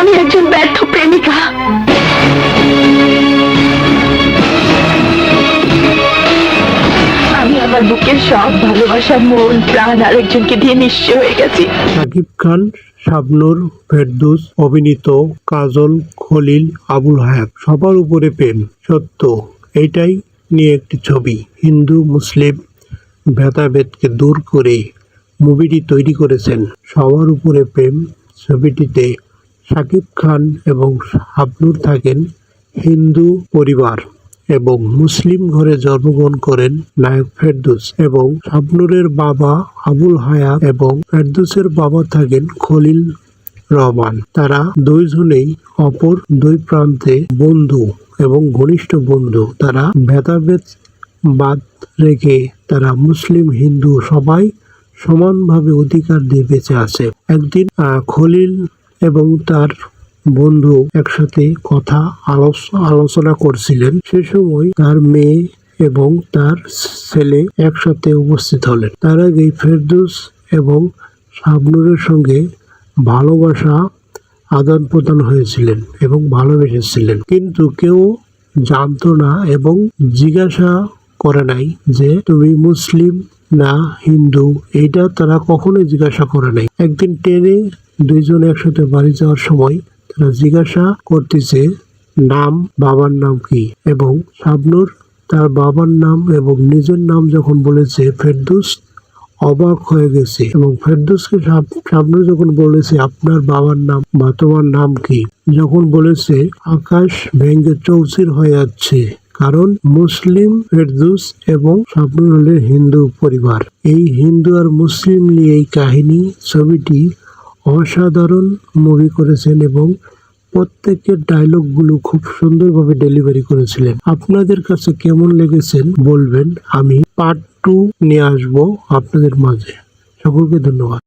আমি একজন ব্যর্থ প্রেমিকা। আমি আমার বুকের সব ভালোবাসা, মন প্রাণ আরেকজনকে দিয়ে নিঃস্ব হয়ে গেছি। শাকিব খান, শাবনূর, ফেরদৌস অভিনীত কাজল, খলিল, আবুল হায়াত সবার উপরে প্রেম সত্য, এইটাই নিয়ে একটি ছবি। হিন্দু মুসলিম ভেদাভেদকে দূর করে মুভিটি তৈরি করেছেন সবার উপরে প্রেম। ছবিটিতে শাকিব খান এবং শাবনূর থাকেন হিন্দু পরিবার এবং মুসলিম ঘরে জন্মগ্রহণ করেন নায়ক ফেরদৌস এবং শাবনূরের বাবা আবুল হায়াত এবং ফেরদৌসের বাবা থাকেন খলিল রহমান। তারা দুইজনেই অপর দুই প্রান্তে বন্ধু এবং ঘনিষ্ঠ বন্ধু। তারা ভেদাভেদ বাদ রেখে তারা মুসলিম হিন্দু সবাই সমানভাবে অধিকার দিয়ে বেঁচে আছে। একদিন খলিল এবং তার বন্ধু একসাথে কথা আলোচনা করছিলেন। সে সময় তার মেয়ে এবং তার ছেলে একসাথে উপস্থিত হলেন। তার আগে ফেরদৌস এবং শাবনূরের সঙ্গে ভালোবাসা আদান প্রদান হয়েছিলেন এবং ভালোবেসেছিলেন, কিন্তু কেউ জানতো না এবং জিজ্ঞাসা করে নাই যে তুমি মুসলিম না হিন্দু, এইটা তারা কখনোই জিজ্ঞাসা করে নাই। একদিন ট্রেনে দুইজন একসাথে বাড়ি যাওয়ার সময় তারা জিজ্ঞাসা করতেছে নাম, বাবার নাম কি, এবং শাবনূর তার বাবার নাম এবং নিজের নাম যখন বলেছে ফেরদৌস অবাক হয়ে গেছে এবং ফেরদৌসকে শাবনূর যখন বলেছে আপনার বাবার নাম বা তোমার নাম কি, যখন বলেছে আকাশ ভেঙে চৌচির হয়ে যাচ্ছে, কারণ মুসলিম ফেরদৌস এবং শাবনূর হলেন হিন্দু পরিবার। এই হিন্দু আর মুসলিম নিয়ে এই কাহিনী, ছবিটি অসাধারণ মুভি করেছেন এবং প্রত্যেকের ডায়লগগুলো খুব সুন্দরভাবে ডেলিভারি করেছিলেন। আপনাদের কাছে কেমন লেগেছেন বলবেন। আমি পার্ট 2 নিয়ে আসবো আপনাদের মাঝে। সকলকে ধন্যবাদ।